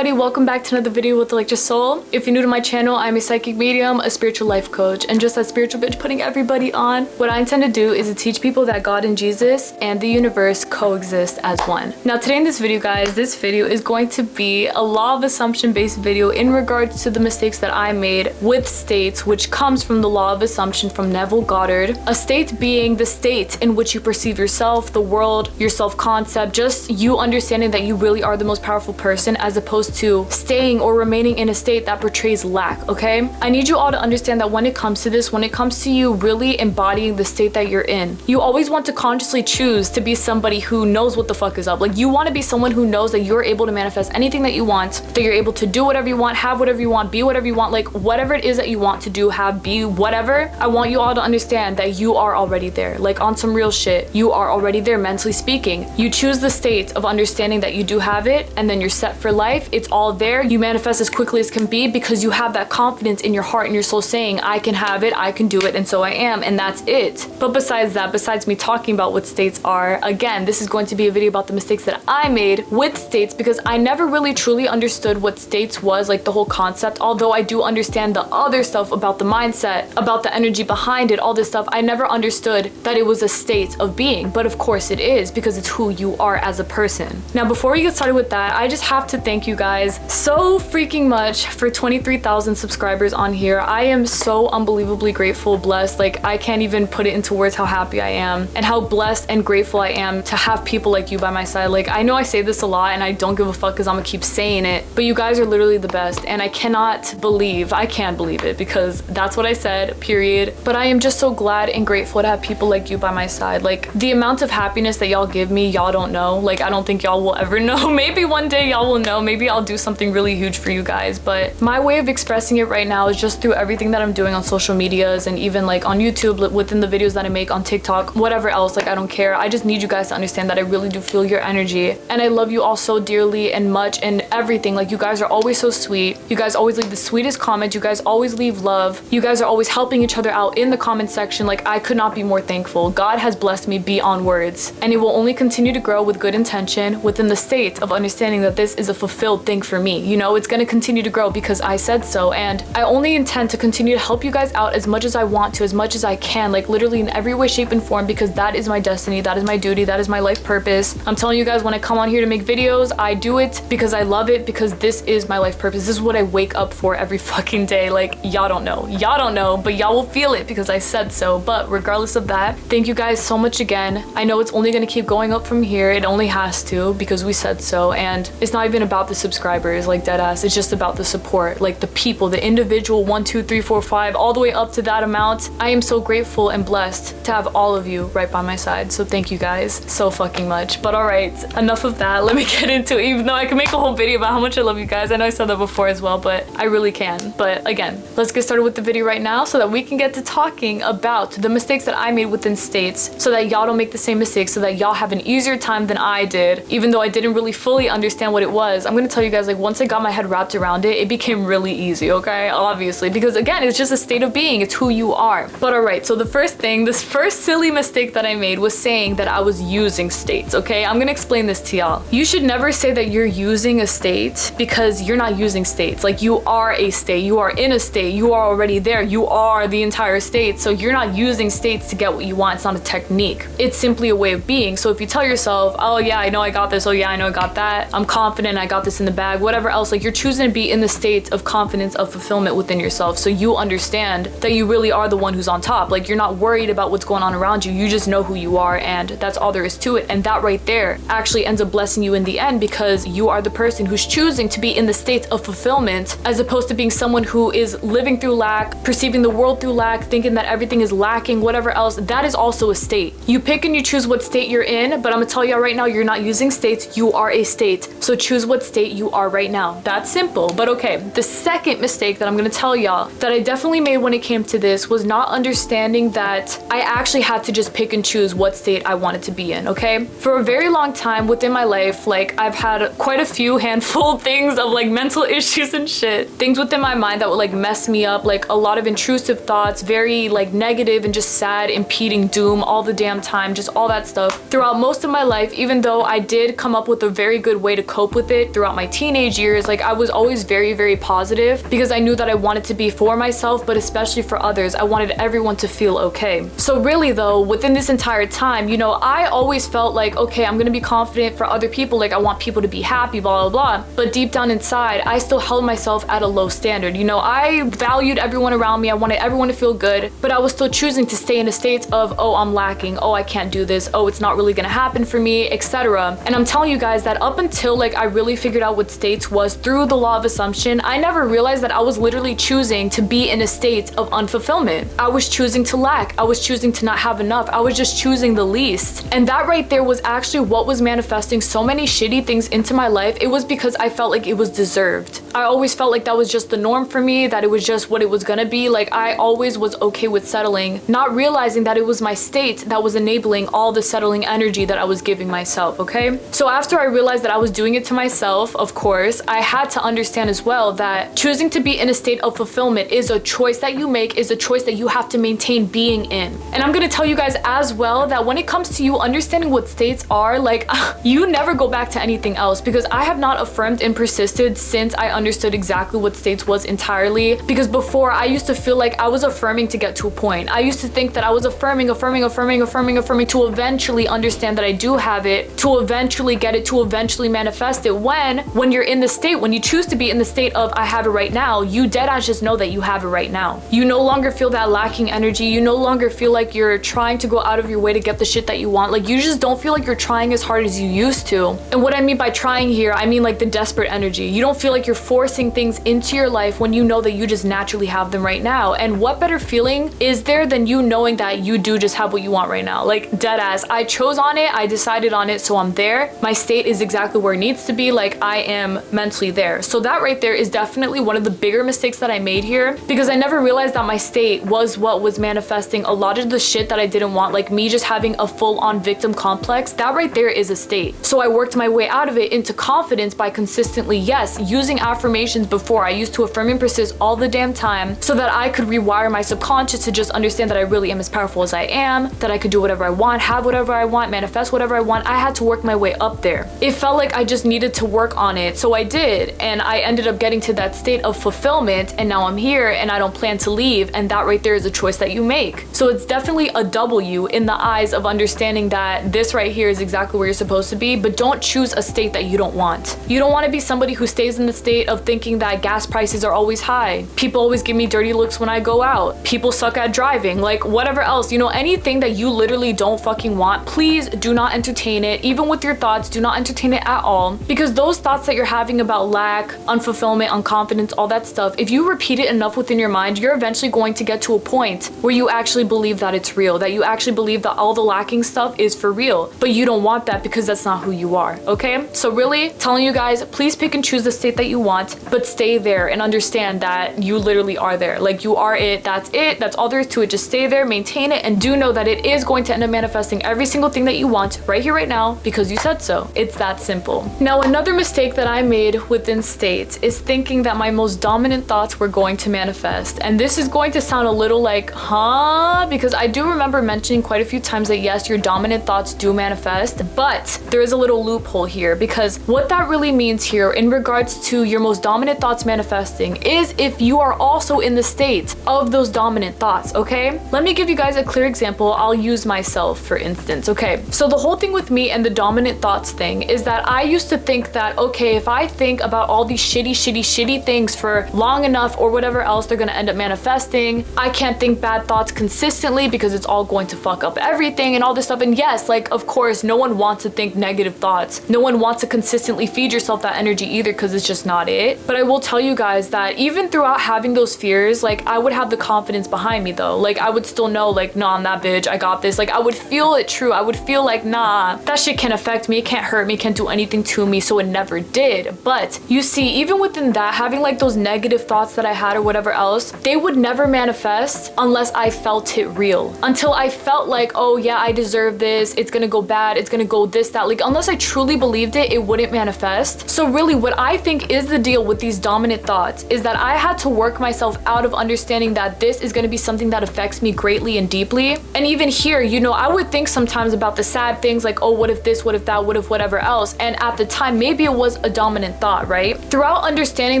everybody, welcome back to another video with the Electric Soul. If you're new to my channel, I'm a psychic medium, a spiritual life coach, and just that spiritual bitch putting everybody on. What I intend to do is to teach people that God and Jesus and the universe coexist as one. Now today in this video, guys, this video is going to be a law of assumption based video in regards to the mistakes that I made with states, which comes from the law of assumption from Neville Goddard. A state being the state in which you perceive yourself, the world, your self-concept, just you understanding that you really are the most powerful person, as opposed to staying or remaining in a state that portrays lack. Okay, I need you all to understand that when it comes to this, when it comes to you really embodying the state that you're in, you always want to consciously choose to be somebody who knows what the fuck is up. Like, you want to be someone who knows that you're able to manifest anything that you want, that you're able to do whatever you want, have whatever you want, be whatever you want, like whatever it is that you want to do, have, be, whatever. I want you all to understand that you are already there. Like, on some real shit, you are already there mentally speaking. You choose the state of understanding that you do have it, and then you're set for life. It's all there. You manifest as quickly as can be because you have that confidence in your heart and your soul saying, I can have it, I can do it, and so I am, and that's it. But besides that, besides me talking about what states are, again, this is going to be a video about the mistakes that I made with states, because I never really truly understood what states was, like the whole concept. Although I do understand the other stuff about the mindset, about the energy behind it, all this stuff, I never understood that it was a state of being. But of course it is, because it's who you are as a person. Now before we get started with that, I just have to thank you guys so freaking much for 23,000 subscribers on here. I am so unbelievably grateful, blessed. Like, I can't even put it into words how happy I am and how blessed and grateful I am to have people like you by my side. Like, I know I say this a lot and I don't give a fuck because I'm gonna keep saying it, but you guys are literally the best, and I can't believe it, because that's what I said, period. But I am just so glad and grateful to have people like you by my side. Like, the amount of happiness that y'all give me, y'all don't know. Like, I don't think y'all will ever know. Maybe one day y'all will know. Maybe I'll do something really huge for you guys, but my way of expressing it right now is just through everything that I'm doing on social medias, and even like on YouTube, within the videos that I make on TikTok, whatever else. Like, I don't care. I just need you guys to understand that I really do feel your energy, and I love you all so dearly and much, and everything. Like, you guys are always so sweet. You guys always leave the sweetest comments. You guys always leave love. You guys are always helping each other out in the comment section. Like, I could not be more thankful. God has blessed me beyond words, and it will only continue to grow with good intention within the state of understanding that this is a fulfilled thing for me. You know, it's going to continue to grow because I said so, and I only intend to continue to help you guys out as much as I want to, as much as I can, like literally in every way, shape, and form, because that is my destiny, that is my duty, that is my life purpose. I'm telling you guys, when I come on here to make videos, I do it because I love it, because this is my life purpose. This is what I wake up for every fucking day. Like, y'all don't know, but y'all will feel it because I said so. But regardless of that, thank you guys so much again. I know it's only going to keep going up from here. It only has to, because we said so. And it's not even about the subscribers, like, dead ass. It's just about the support, like the people, the individual 1, 2, 3, 4, 5, all the way up to that amount. I am so grateful and blessed to have all of you right by my side. So thank you guys so fucking much. But all right, enough of that. Let me get into it, even though I can make a whole video about how much I love you guys. I know I said that before as well, but I really can. But again, let's get started with the video right now so that we can get to talking about the mistakes that I made within states, so that y'all don't make the same mistakes, so that y'all have an easier time than I did. Even though I didn't really fully understand what it was, I'm gonna tell you guys, like, once I got my head wrapped around it, it became really easy, okay? Obviously, because again, it's just a state of being. It's who you are. But all right, so the first thing, this first silly mistake that I made was saying that I was using states, okay? I'm gonna explain this to y'all. You should never say that you're using a state, because you're not using states. Like, you are a state. You are in a state. You are already there. You are the entire state. So you're not using states to get what you want. It's not a technique. It's simply a way of being. So if you tell yourself, oh yeah, I know I got this. Oh yeah, I know I got that. I'm confident. I got this in the bag. Whatever else, like, you're choosing to be in the state of confidence, of fulfillment within yourself. So you understand that you really are the one who's on top. Like, you're not worried about what's going on around you. You just know who you are, and that's all there is to it. And that right there actually ends up blessing you in the end, because you are the person who's choosing to be in the state of fulfillment, as opposed to being someone who is living through lack, perceiving the world through lack, thinking that everything is lacking, whatever else. That is also a state. You pick and you choose what state you're in, but I'm gonna tell you right now, you're not using states. You are a state. So choose what state you are right now. That's simple. But okay, the second mistake that I'm gonna tell y'all that I definitely made when it came to this was not understanding that I actually had to just pick and choose what state I wanted to be in, okay? For a very long time within my life, like, I've had quite a few handful of things of like mental issues and shit, things within my mind that would like mess me up, like a lot of intrusive thoughts, very like negative and just sad, impeding doom all the damn time, just all that stuff throughout most of my life. Even though I did come up with a very good way to cope with it throughout my teenage years, like I was always very, very positive because I knew that I wanted to be for myself, but especially for others. I wanted everyone to feel okay. So really though, within this entire time, you know, I always felt like, okay, I'm gonna be confident for other people. Like I want people to be happy, blah, blah, blah. But deep down inside, I still held myself at a low standard. You know, I valued everyone around me. I wanted everyone to feel good, but I was still choosing to stay in a state of, oh, I'm lacking. Oh, I can't do this. Oh, it's not really gonna happen for me, etc. And I'm telling you guys that up until like I really figured out what states was through the law of assumption, I never realized that I was literally choosing to be in a state of unfulfillment. I was choosing to lack. I was choosing to not have enough. I was just choosing the least. And that right there was actually what was manifesting so many shitty things into my life. It was because I felt like it was deserved. I always felt like that was just the norm for me, that it was just what it was gonna be. Like I always was okay with settling, not realizing that it was my state that was enabling all the settling energy that I was giving myself, okay? So after I realized that I was doing it to myself, of course, I had to understand as well that choosing to be in a state of fulfillment is a choice that you make, is a choice that you have to maintain being in. And I'm gonna tell you guys as well that when it comes to you understanding what states are, like you never go back to anything else, because I have not affirmed and persisted since I understood exactly what states was entirely. Because before I used to feel like I was affirming to get to a point. I used to think that I was affirming to eventually understand that I do have it, to eventually get it, to eventually manifest it. When you're in the state, when you choose to be in the state of I have it right now, you deadass just know that you have it right now. You no longer feel that lacking energy. You no longer feel like you're trying to go out of your way to get the shit that you want. Like you just don't feel like you're trying as hard as you used to. And what I mean by trying here, I mean like the desperate energy. You don't feel like you're forcing things into your life when you know that you just naturally have them right now. And what better feeling is there than you knowing that you do just have what you want right now? Like dead ass, I chose on it, I decided on it, so I'm there. My state is exactly where it needs to be. Like I am mentally there. So that right there is definitely one of the bigger mistakes that I made here, because I never realized that my state was what was manifesting a lot of the shit that I didn't want, like me just having a full-on victim complex. That right there is a state. So I worked my way out of it into confidence by consistently, yes, using affirmations. Before I used to affirm and persist all the damn time so that I could rewire my subconscious to just understand that I really am as powerful as I am, that I could do whatever I want, have whatever I want, manifest whatever I want. I had to work my way up there. It felt like I just needed to work on it, so I did, and I ended up getting to that state of fulfillment, and now I'm here and I don't plan to leave. And that right there is a choice that you make. So it's definitely a W in the eyes of understanding that this right here is exactly where you're supposed to be. But don't choose a state that you don't want. You don't want to be somebody who stays in the state of thinking that gas prices are always high, people always give me dirty looks when I go out, people suck at driving, like whatever else, you know, anything that you literally don't fucking want, please do not entertain it. Even with your thoughts, do not entertain it at all, because those thoughts that you're having about lack, unfulfillment, unconfidence, all that stuff, if you repeat it enough within your mind, you're eventually going to get to a point where you actually believe that it's real, that you actually believe that all the lacking stuff is for real. But you don't want that because that's not who you are, okay? So really telling you guys, please pick and choose the state that you want, but stay there and understand that you literally are there. Like you are it, that's all there is to it. Just stay there, maintain it, and do know that it is going to end up manifesting every single thing that you want right here, right now, because you said so. It's that simple. Now, another mistake that I made within states is thinking that my most dominant thoughts were going to manifest. And this is going to sound a little like, huh? Because I do remember mentioning quite a few times that yes, your dominant thoughts do manifest, but there is a little loophole here, because what that really means here in regards to your most dominant thoughts manifesting is if you are also in the state of those dominant thoughts, okay? Let me give you guys a clear example. I'll use myself for instance, okay? So the whole thing with me and the dominant thoughts thing is that I used to think that, okay, if I think about all these shitty things for long enough or whatever else, they're gonna end up manifesting. I can't think bad thoughts consistently because it's all going to fuck up everything and all this stuff. And yes, like of course, no one wants to think negative thoughts. No one wants to consistently feed yourself that energy either, because it's just not it. But I will tell you guys that even throughout having those fears, like I would have the confidence behind me though. Like I would still know like, nah, I'm that bitch, I got this. Like I would feel it true. I would feel like, nah, that shit can't affect me, it can't hurt me, it can't do anything to me. So it never did. But you see, even within that, having like those negative thoughts that I had or whatever else, they would never manifest unless I felt it real. Until I felt like, oh yeah, I deserve this, it's gonna go bad, it's gonna go this, that. Like unless I truly believed it, it wouldn't manifest. So really what I think is the deal with these dominant thoughts is that I had to work myself out of understanding that this is going to be something that affects me greatly and deeply. And even here, you know, I would think sometimes about the sad things like, oh, what if this, what if that, what if whatever else. And at the time, maybe it was a dominant thought, right? Throughout understanding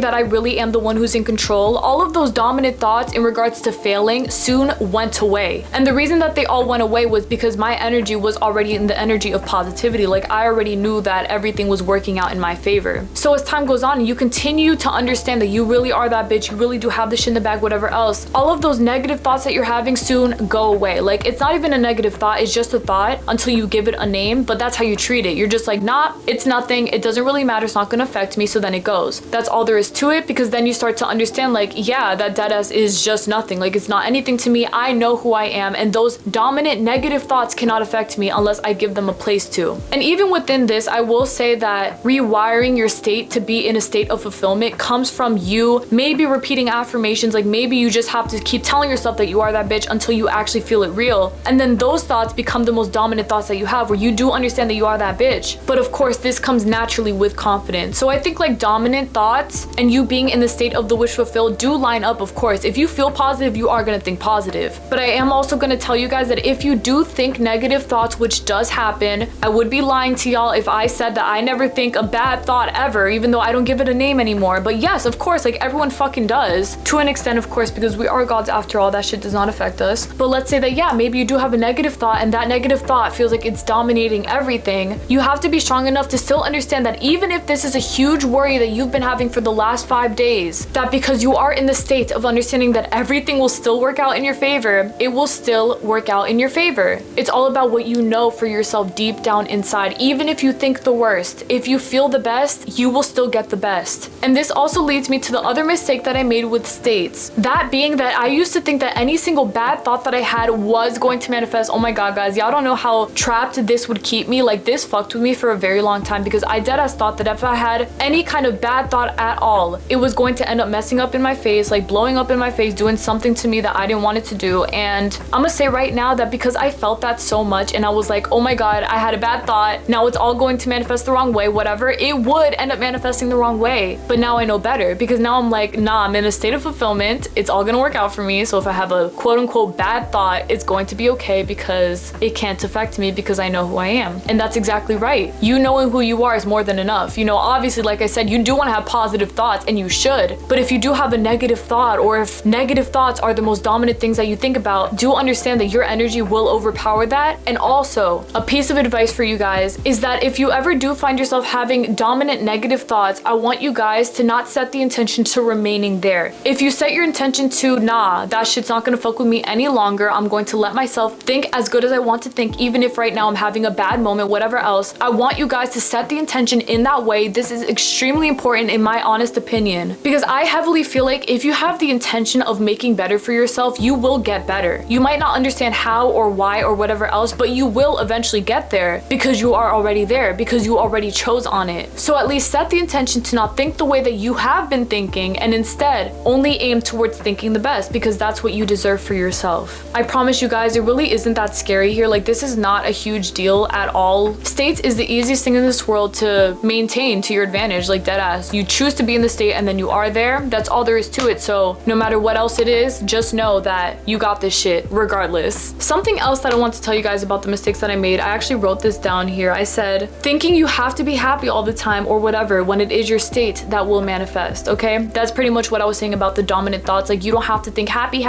that I really am the one who's in control, all of those dominant thoughts in regards to failing soon went away. And the reason that they all went away was because my energy was already in the energy of positivity. Like I already knew that everything was working out in my favor. So as time goes on, you continue to understand that you really are that bitch, you really do have the shit in the bag, whatever else. All of those negative thoughts that you're having soon go away. Like it's not even a negative thought, it's just a thought until you give it a name, but that's how you treat it. You're just like, nah, it's nothing, it doesn't really matter, it's not gonna affect me, so then it goes. That's all there is to it, because then you start to understand like, yeah, that deadass is just nothing. Like it's not anything to me, I know who I am, and those dominant negative thoughts cannot affect me unless I give them a place to. And even within this, I will say that rewiring your state to be in a state of fulfillment comes from you maybe repeating affirmations, like maybe you just have to keep telling yourself that you are that bitch until you actually feel it real. And then those thoughts become the most dominant thoughts that you have, where you do understand that you are that bitch. But of course, this comes naturally with confidence. So I think like dominant thoughts and you being in the state of the wish fulfilled do line up, of course. If you feel positive, you are gonna think positive. But I am also gonna tell you guys that if you do think negative thoughts, which does happen, I would be lying to y'all if I said that I never think a bad thought ever, even though I don't give it a name anymore. But yes, of course, like everyone fucking does. To an extent, of course, because we are gods after all, that shit does not affect us. But let's say that, yeah, maybe you do have a negative thought and that negative thought feels like it's dominating everything. You have to be strong enough to still understand that even if this is a huge worry that you've been having for the last 5 days, that because you are in the state of understanding that everything will still work out in your favor, it will still work out in your favor. It's all about what you know for yourself deep down inside. Even if you think the worst, if you feel the best, you will still get the best. And this also leads me to the other mistake that I made with states. That being that I used to think that any single bad thought that I had was going to manifest. Oh my god, guys, y'all don't know how trapped this would keep me. Like this fucked with me for a very long time, because I deadass thought that if I had any kind of bad thought at all, it was going to end up messing up in my face, like blowing up in my face, doing something to me that I didn't want it to do. And I'm gonna say right now that because I felt that so much and I was like, oh my god, I had a bad thought, now it's all going to manifest the wrong way, whatever, it would end up manifesting the wrong way. But now I know better, because now I'm like, nah, I'm in a state of fulfillment, it's all gonna work out for me. So if I have a quote unquote bad thought, it's going to be okay, because it can't affect me, because I know who I am. And that's exactly right. You knowing who you are is more than enough. You know, obviously, like I said, you do want to have positive thoughts, and you should. But if you do have a negative thought, or if negative thoughts are the most dominant things that you think about, do understand that your energy will overpower that. And also, a piece of advice for you guys is that if you ever do find yourself having dominant negative thoughts, I want you guys to not set the intention to remaining there. If you set your intention to, nah, that shit's not gonna fuck with me any longer, I'm going to let myself think as good as I want to think, even if right now I'm having a bad moment, whatever else, I want you guys to set the intention in that way. This is extremely important in my honest opinion, because I heavily feel like if you have the intention of making better for yourself, you will get better. You might not understand how or why or whatever else, but you will eventually get there, because you are already there, because you already chose on it. So at least set the intention to not think the way that you have been thinking, and instead only aim towards thinking the best, because that's what you deserve for yourself. I promise you guys, it really isn't that scary here. Like this is not a huge deal at all. States is the easiest thing in this world to maintain to your advantage, like deadass. You choose to be in the state and then you are there. That's all there is to it. So no matter what else it is, just know that you got this shit regardless. Something else that I want to tell you guys about the mistakes that I made, I actually wrote this down here. I said, thinking you have to be happy all the time or whatever when it is your state that will manifest, okay? That's pretty much what I was saying about the dominant thoughts. Like you don't have to think happy,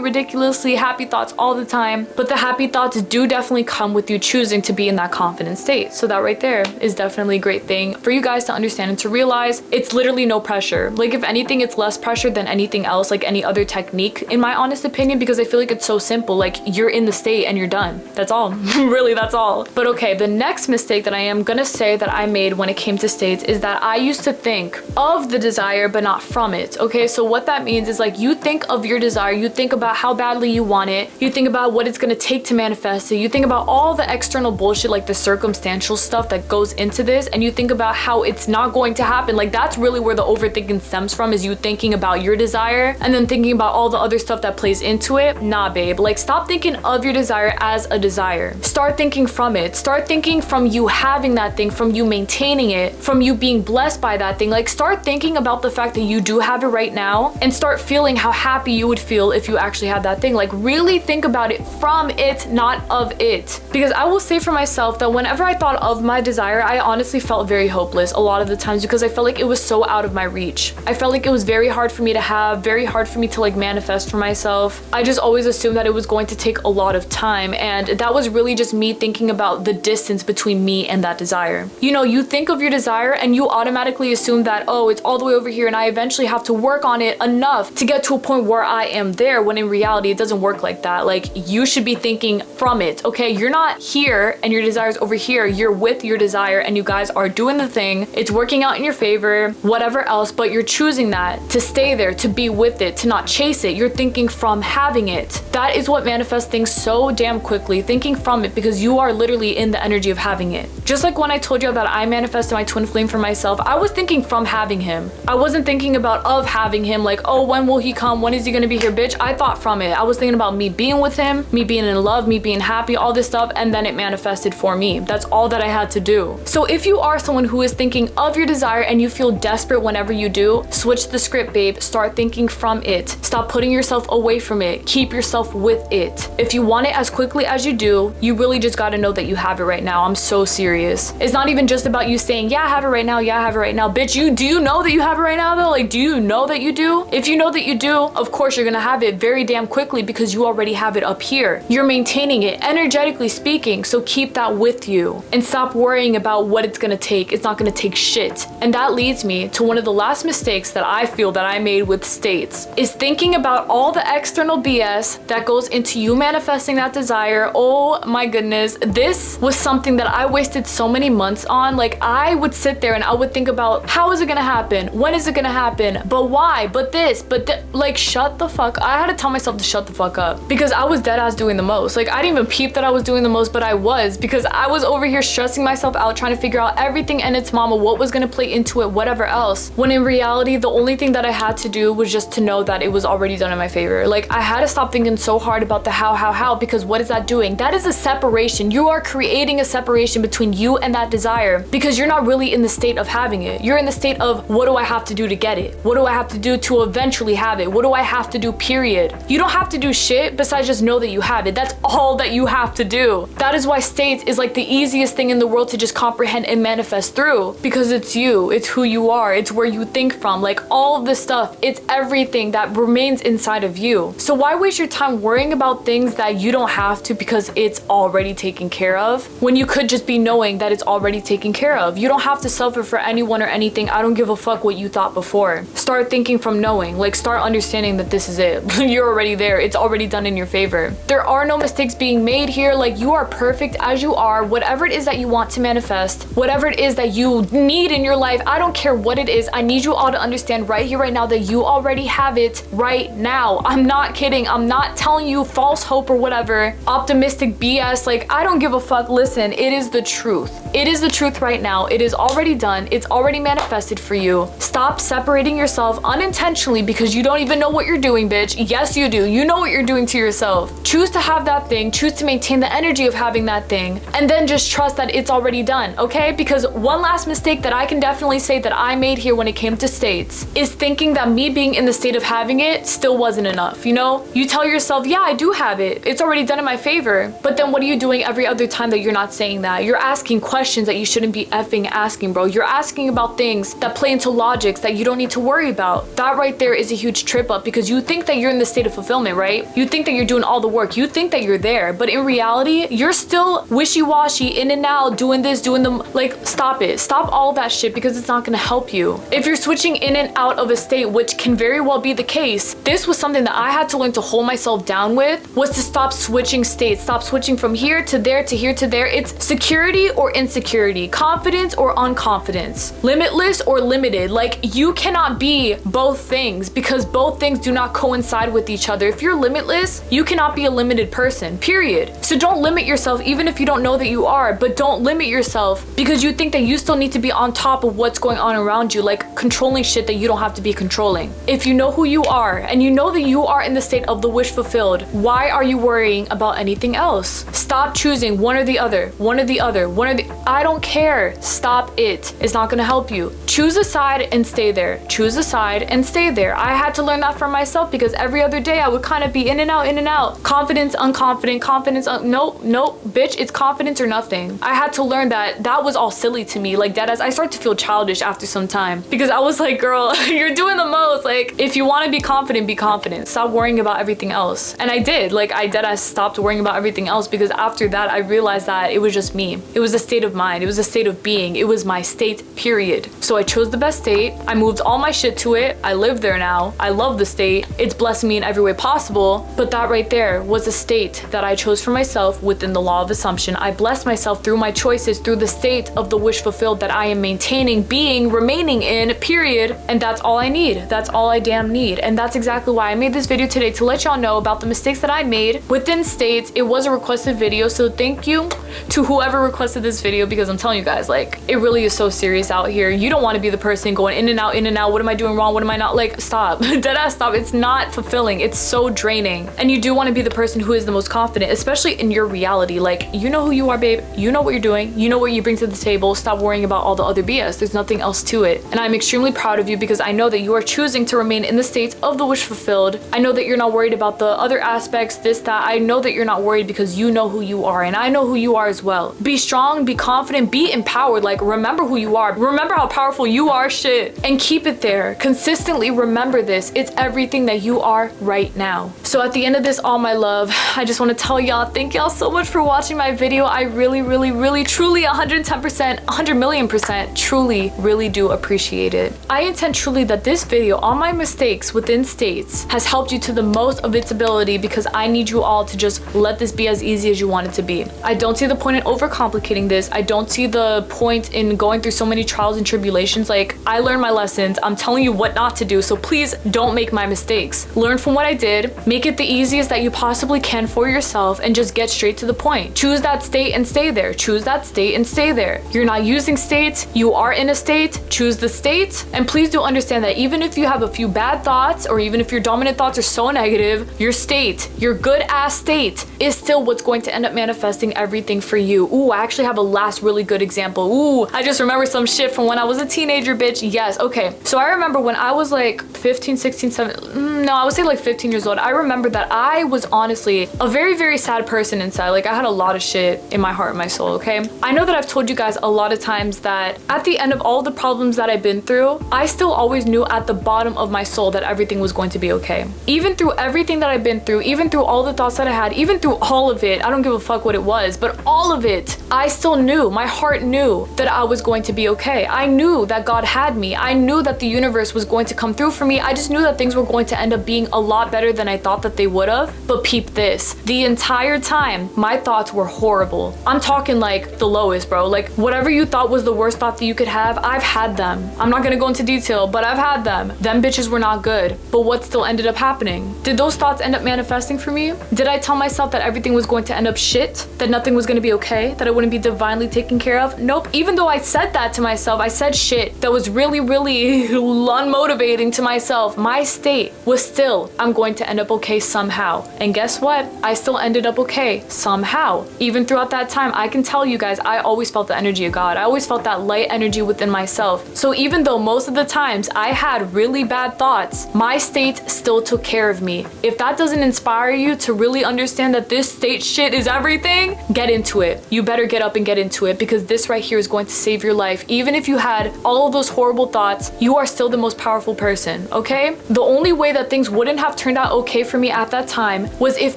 ridiculously happy thoughts all the time, but the happy thoughts do definitely come with you choosing to be in that confident state. So that right there is definitely a great thing for you guys to understand and to realize. It's literally no pressure. Like if anything, it's less pressure than anything else, like any other technique in my honest opinion, because I feel like it's so simple. Like you're in the state and you're done. That's all. Really, that's all. But okay, the next mistake that I am gonna say that I made when it came to states is that I used to think of the desire but not from it. Okay, so what that means is like you think of your desire, you think about how badly you want it, you think about what it's gonna take to manifest it, you think about all the external bullshit, like the circumstantial stuff that goes into this, and you think about how it's not going to happen. Like that's really where the overthinking stems from, is you thinking about your desire and then thinking about all the other stuff that plays into it. Nah, babe, like stop thinking of your desire as a desire. Start thinking from it. Start thinking from you having that thing, from you maintaining it, from you being blessed blessed by that thing. Like, start thinking about the fact that you do have it right now, and start feeling how happy you would feel if you actually had that thing. Like, really think about it from it, not of it. Because I will say for myself that whenever I thought of my desire, I honestly felt very hopeless a lot of the times, because I felt like it was so out of my reach. I felt like it was very hard for me to have, very hard for me to like manifest for myself. I just always assumed that it was going to take a lot of time, and that was really just me thinking about the distance between me and that desire. You know, you think of your desire and you automatically assume that, oh, it's all the way over here and I eventually have to work on it enough to get to a point where I am there, when in reality it doesn't work like that. Like, you should be thinking from it, okay? You're not here and your desire's over here. You're with your desire and you guys are doing the thing. It's working out in your favor, whatever else, but you're choosing that to stay there, to be with it, to not chase it. You're thinking from having it. That is what manifests things so damn quickly, thinking from it, because you are literally in the energy of having it. Just like when I told you that I manifested my twin flame for myself, I was thinking from having him. I wasn't thinking about of having him, like, oh, when will he come? When is he gonna be here? Bitch, I thought from it. I was thinking about me being with him, me being in love, me being happy, all this stuff, and then it manifested for me. That's all that I had to do. So if you are someone who is thinking of your desire and you feel desperate whenever you do, switch the script, babe. Start thinking from it. Stop putting yourself away from it. Keep yourself with it. If you want it as quickly as you do, you really just gotta know that you have it right now. I'm so serious. It's not even just about you saying, yeah, I have it right now. Yeah, I have it right now. Bitch, do you know that you have it right now though? Like, do you know that you do? If you know that you do, of course you're gonna have it very damn quickly, because you already have it up here. You're maintaining it, energetically speaking, so keep that with you and stop worrying about what it's gonna take. It's not gonna take shit. And that leads me to one of the last mistakes that I feel that I made with states, is thinking about all the external BS that goes into you manifesting that desire. Oh my goodness, this was something that I wasted so many months on. Like, I would sit there and I would think about, how is it gonna happen? When is it gonna happen? But why? But this, but like, shut the fuck. I had to tell myself to shut the fuck up, because I was dead ass doing the most. Like, I didn't even peep that I was doing the most, but I was, because I was over here stressing myself out, trying to figure out everything and its mama, what was gonna play into it, whatever else. When in reality, the only thing that I had to do was just to know that it was already done in my favor. Like, I had to stop thinking so hard about the how, because what is that doing? That is a separation. You are creating a separation between you and that desire, because you're not really in the state of having it. You're in the state of, what do I have to do to get it? What do I have to do to eventually have it? What do I have to do, period? You don't have to do shit besides just know that you have it. That's all that you have to do. That is why states is like the easiest thing in the world to just comprehend and manifest through, because it's you, it's who you are, it's where you think from, like all of this stuff, it's everything that remains inside of you. So why waste your time worrying about things that you don't have to, because it's already taken care of, when you could just be knowing that it's already taken care of? You don't have to suffer for anyone or anything. I don't give a fuck what you thought before. Start thinking from knowing, like, start understanding that this is it. You're already there. It's already done in your favor. There are no mistakes being made here. Like, you are perfect as you are. Whatever it is that you want to manifest, whatever it is that you need in your life, I don't care what it is. I need you all to understand right here, right now, that you already have it right now. I'm not kidding. I'm not telling you false hope or whatever, optimistic BS. Like, I don't give a fuck. Listen, it is the truth. It is the truth right now. It is already done. It's already manifested for you. Stop separating yourself unintentionally because you don't even know what you're doing, bitch. Yes, you do. You know what you're doing to yourself. Choose to have that thing. Choose to maintain the energy of having that thing. And then just trust that it's already done, okay? Because one last mistake that I can definitely say that I made here when it came to states is thinking that me being in the state of having it still wasn't enough, you know? You tell yourself, yeah, I do have it. It's already done in my favor. But then what are you doing every other time that you're not saying that? You're asking questions that you shouldn't be effing asking, bro. You're asking about things that play into logics that you don't need to worry about. That right there is a huge trip up, because you think that you're in the state of fulfillment, right? You think that you're doing all the work. You think that you're there, but in reality, you're still wishy-washy, in and out, doing this, doing the, like, stop it. Stop all that shit, because it's not gonna help you. If you're switching in and out of a state, which can very well be the case, this was something that I had to learn to hold myself down with, was to stop switching states, stop switching from here to there to here to there. It's security or insecurity, confidence or unconfidence, limitless or limited. Like, you cannot be both things, because both things do not coincide with each other. If you're limitless, you cannot be a limited person, period. So don't limit yourself, even if you don't know that you are, but don't limit yourself because you think that you still need to be on top of what's going on around you, like controlling shit that you don't have to be controlling. If you know who you are and you know that you are in the state of the wish fulfilled, why are you worrying about anything else? Stop choosing one or the other, one or the other, one or the, I don't care. Stop it. It's not gonna help you. Choose a side and stay there. Choose a side and stay there. I had to learn that for myself because every other day I would kind of be in and out, in and out. Confidence, unconfident, confidence, nope, bitch, it's confidence or nothing. I had to learn that that was all silly to me. Like deadass, I started to feel childish after some time because I was like, girl, you're doing the most. Like if you want to be confident, be confident. Stop worrying about everything else. And I did. Like I deadass stopped worrying about everything else because after that I realized that it was just me. It was a state of mind. It was a state of being. It was my state, period. So I chose the best state. I moved all my shit to it. I live there now. I love the state. It's blessing me in every way possible. But that right there was a state that I chose for myself within the law of assumption. I blessed myself through my choices, through the state of the wish fulfilled that I am maintaining, being, remaining in, period. And that's all I need. That's all I damn need. And that's exactly why I made this video today, to let y'all know about the mistakes that I made within states. It was a requested video, so thank you to whoever requested this video, because I'm telling you guys, like, it really is so serious out here. You don't want to be the person going in and out, in and out. What am I doing wrong? What am I not? Like, stop. Deadass, stop. It's not fulfilling. It's so draining. And you do want to be the person who is the most confident, especially in your reality. Like, you know who you are, babe. You know what you're doing. You know what you bring to the table. Stop worrying about all the other BS. There's nothing else to it. And I'm extremely proud of you because I know that you are choosing to remain in the state of the wish fulfilled. I know that you're not worried about the other aspects, this, that. I know that you're not worried because you know who you are, and I know who you are as well. Be strong, be confident, be empowered. Like, remember who you are. Remember how powerful you are, shit. And keep it there. Consistently remember this. It's everything that you are right now. So at the end of this, all my love, I just want to tell y'all, thank y'all so much for watching my video. I really, really, really, truly 110%, 100 million percent, truly, really do appreciate it. I intend truly that this video on my mistakes within states has helped you to the most of its ability, because I need you all to just let this be as easy as you want it to be. I don't see the point in overcomplicating this. I don't see the point in going through so many trials and tribulations. Like, I learned my lessons. I'm telling you what not to do, so please don't make my mistakes. Learn from what I did, make it the easiest that you possibly can for yourself, and just get straight to the point. Choose that state and stay there. Choose that state and stay there. You're not using states, you are in a state. Choose the state. And please do understand that even if you have a few bad thoughts, or even if your dominant thoughts are so negative, your state, your good ass state, is still what's going to end up manifesting everything for you. Ooh, I actually have a last really good example. Ooh, I just remember some shit from when I was a teenager, bitch. Yes, okay. So I remember when I was like 15, 16, 17, no, I would say like 15 years old. I remember that I was honestly a very, very sad person inside. Like, I had a lot of shit in my heart and my soul, okay? I know that I've told you guys a lot of times that at the end of all the problems that I've been through, I still always knew at the bottom of my soul that everything was going to be okay. Even through everything that I've been through, even through all the thoughts that I had, even through all of it, I don't give a fuck what it was, but all of it, I still knew, my heart knew that I was going to be okay. I knew that God had me. I knew that the universe was going to come through for me. I just knew that things were going to end up being a lot better than I thought that they would have. But peep this, the entire time, my thoughts were horrible. I'm talking like the lowest, bro. Like, whatever you thought was the worst thought that you could have, I've had them. I'm not gonna go into detail, but I've had them. Them bitches were not good. But what still ended up happening? Did those thoughts end up manifesting for me? Did I tell myself that everything was going to end up shit? That nothing was gonna be okay? That I wouldn't be divinely taken care of? Nope. Even though I said that to myself, I said shit that was really, really unmotivating to myself. My state was still, I'm going to end up okay somehow. And guess what? I still ended up okay somehow. Even throughout that time, I can tell you guys, I always felt the energy of God. I always felt that light energy within myself. So even though most of the times I had really bad thoughts, my state still took care of me. If that doesn't inspire you to really understand that this state shit is everything, get into it. You better get up and get into it, because this right here is going to save your life. Even if you had all of those horrible thoughts, you are still the most powerful person, okay? The only way that things wouldn't have turned out okay for me at that time was if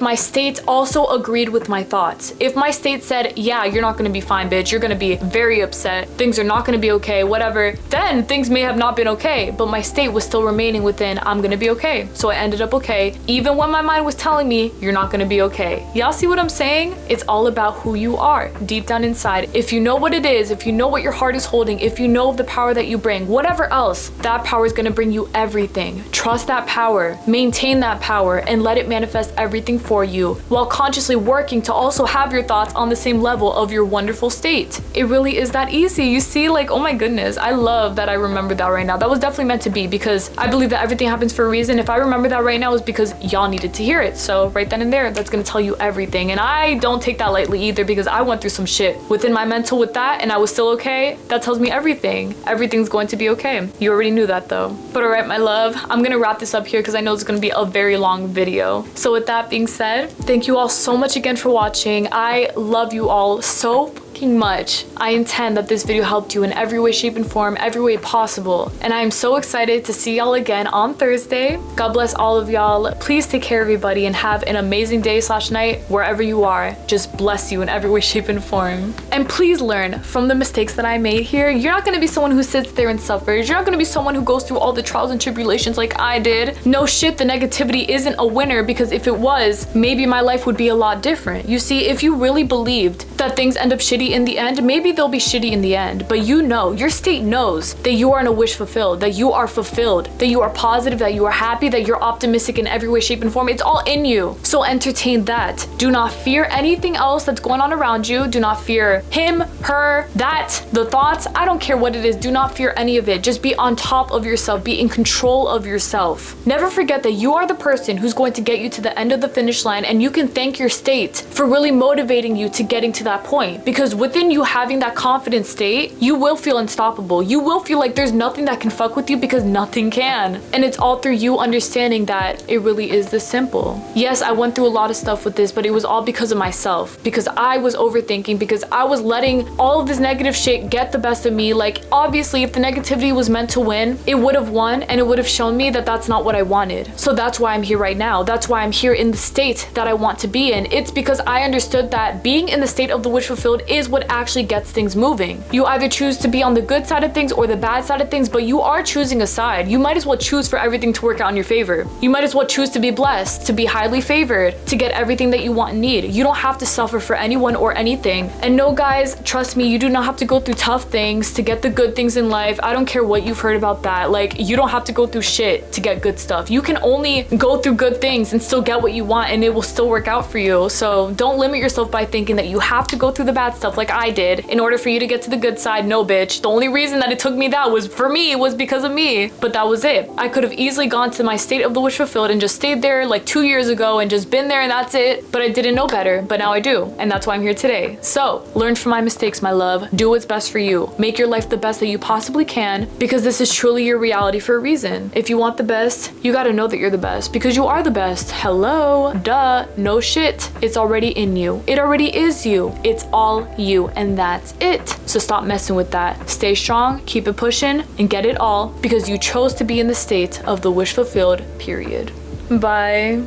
my state also agreed with my thoughts. If my state said, yeah, you're not gonna be fine, bitch, you're gonna be very upset, things are not gonna be okay, whatever, then things may have not been okay, but my state was still remaining within, I'm gonna be okay. So I ended up okay, even when my mind was telling me, you're not gonna be okay. Y'all see what I'm saying? It's all about who you are deep down inside. If you know what it is, if you know what your heart is holding, if you know the power that you bring, whatever else, that power is gonna bring you everything. Trust that power, maintain that power, and let it manifest everything for you, while consciously working to also have your thoughts on the same level of your wonderful state. It really is that easy. You see, like, oh my goodness, I love that I remember that right now. That was definitely meant to be, because I believe that everything happens for a reason. If I remember that right now, it's because y'all needed to hear it. So right then and there, that's gonna tell you everything. And I don't take that lightly either, because I went through some shit within my mental with that and I was still okay, that tells me everything. Everything's going to be okay. You already knew that though. But alright, my love, I'm gonna wrap this up here because I know it's gonna be a very long video. So with that being said, thank you all so much again for watching. I love you all so much. I intend that this video helped you in every way, shape, and form, every way possible. And I am so excited to see y'all again on Thursday. God bless all of y'all. Please take care, everybody, and have an amazing day / night wherever you are. Just bless you in every way, shape, and form. And please learn from the mistakes that I made here. You're not gonna be someone who sits there and suffers. You're not gonna be someone who goes through all the trials and tribulations like I did. No shit, the negativity isn't a winner, because if it was, maybe my life would be a lot different. You see, if you really believed that things end up shitty in the end, maybe they'll be shitty in the end, but you know, your state knows that you are in a wish fulfilled, that you are fulfilled, that you are positive, that you are happy, that you're optimistic in every way, shape, and form. It's all in you. So entertain that. Do not fear anything else that's going on around you. Do not fear him, her, that, the thoughts. I don't care what it is. Do not fear any of it. Just be on top of yourself. Be in control of yourself. Never forget that you are the person who's going to get you to the end of the finish line, and you can thank your state for really motivating you to getting to that point, because within you having that confident state, you will feel unstoppable. You will feel like there's nothing that can fuck with you, because nothing can. And it's all through you understanding that it really is this simple. Yes, I went through a lot of stuff with this, but it was all because of myself, because I was overthinking, because I was letting all of this negative shit get the best of me. Like, obviously, if the negativity was meant to win, it would have won, and it would have shown me that that's not what I wanted. So that's why I'm here right now. That's why I'm here in the state that I want to be in. It's because I understood that being in the state of the wish fulfilled is what actually gets things moving. You either choose to be on the good side of things or the bad side of things, but you are choosing a side. You might as well choose for everything to work out in your favor. You might as well choose to be blessed, to be highly favored, to get everything that you want and need. You don't have to suffer for anyone or anything. And no, guys, trust me, you do not have to go through tough things to get the good things in life. I don't care what you've heard about that. Like, you don't have to go through shit to get good stuff. You can only go through good things and still get what you want, and it will still work out for you. So don't limit yourself by thinking that you have to go through the bad stuff like I did in order for you to get to the good side. No, bitch. The only reason that it took me that was for me, was because of me. But that was it. I could have easily gone to my state of the wish fulfilled and just stayed there like 2 years ago and just been there and that's it. But I didn't know better, but now I do. And that's why I'm here today. So learn from my mistakes, my love. Do what's best for you. Make your life the best that you possibly can, because this is truly your reality for a reason. If you want the best, you gotta know that you're the best, because you are the best. Hello, duh, no shit. It's already in you. It already is you. It's all you, and that's it. So stop messing with that. Stay strong, keep it pushing, and get it all, because you chose to be in the state of the wish fulfilled, period. Bye.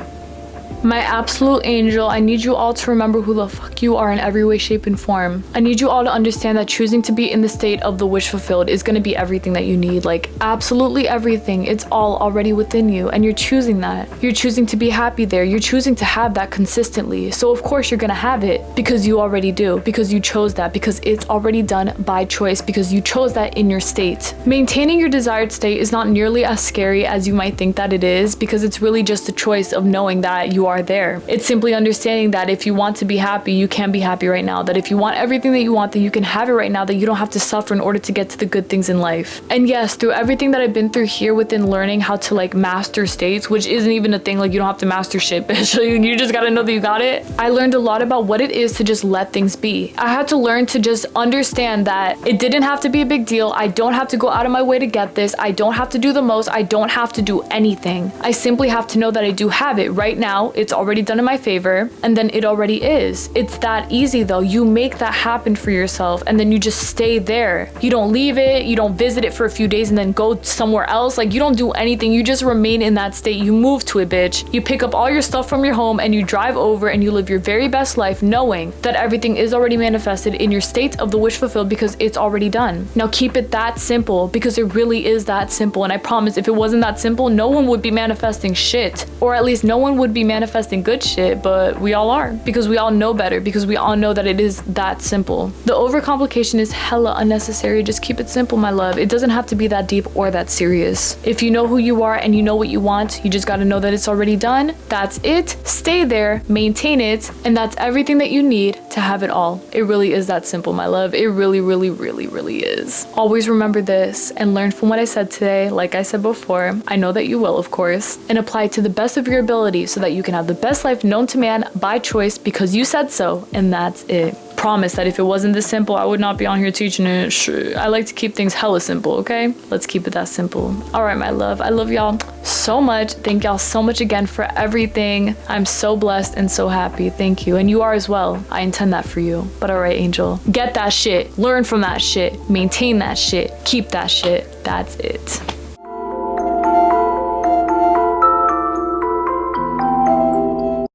My absolute angel, I need you all to remember who the fuck you are in every way, shape, and form. I need you all to understand that choosing to be in the state of the wish fulfilled is gonna be everything that you need. Like, absolutely everything. It's all already within you, and you're choosing that. You're choosing to be happy there. You're choosing to have that consistently. So of course you're gonna have it, because you already do, because you chose that, because it's already done by choice, because you chose that in your state. Maintaining your desired state is not nearly as scary as you might think that it is, because it's really just a choice of knowing that you are there. It's simply understanding that if you want to be happy, you can be happy right now. That if you want everything that you want, that you can have it right now, that you don't have to suffer in order to get to the good things in life. And yes, through everything that I've been through here within learning how to like master states, which isn't even a thing, like you don't have to master shit, bitch. You just gotta know that you got it. I learned a lot about what it is to just let things be. I had to learn to just understand that it didn't have to be a big deal. I don't have to go out of my way to get this. I don't have to do the most. I don't have to do anything. I simply have to know that I do have it right now. It's already done in my favor, and then it already is. It's that easy though. You make that happen for yourself, and then you just stay there. You don't leave it, you don't visit it for a few days and then go somewhere else. Like, you don't do anything. You just remain in that state. You move to it, bitch. You pick up all your stuff from your home and you drive over and you live your very best life, knowing that everything is already manifested in your state of the wish fulfilled, because it's already done. Now keep it that simple, because it really is that simple. And I promise, if it wasn't that simple, no one would be manifesting shit, or at least no one would be manifesting good shit, but we all are, because we all know better, because we all know that it is that simple. The overcomplication is hella unnecessary. Just keep it simple, my love. It doesn't have to be that deep or that serious. If you know who you are and you know what you want, you just got to know that it's already done. That's it. Stay there, maintain it, and that's everything that you need to have it all. It really is that simple, my love. It really, really, really, really is. Always remember this and learn from what I said today. Like I said before, I know that you will, of course, and apply it to the best of your ability so that you can have the best life known to man by choice because you said so, and that's it. Promise that if it wasn't this simple, I would not be on here teaching it. I like to keep things hella simple, okay? Let's keep it that simple. All right, my love. I love y'all so much. Thank y'all so much again for everything. I'm so blessed and so happy. Thank you. And you are as well. I intend that for you. But all right, Angel. Get that shit. Learn from that shit. Maintain that shit. Keep that shit. That's it.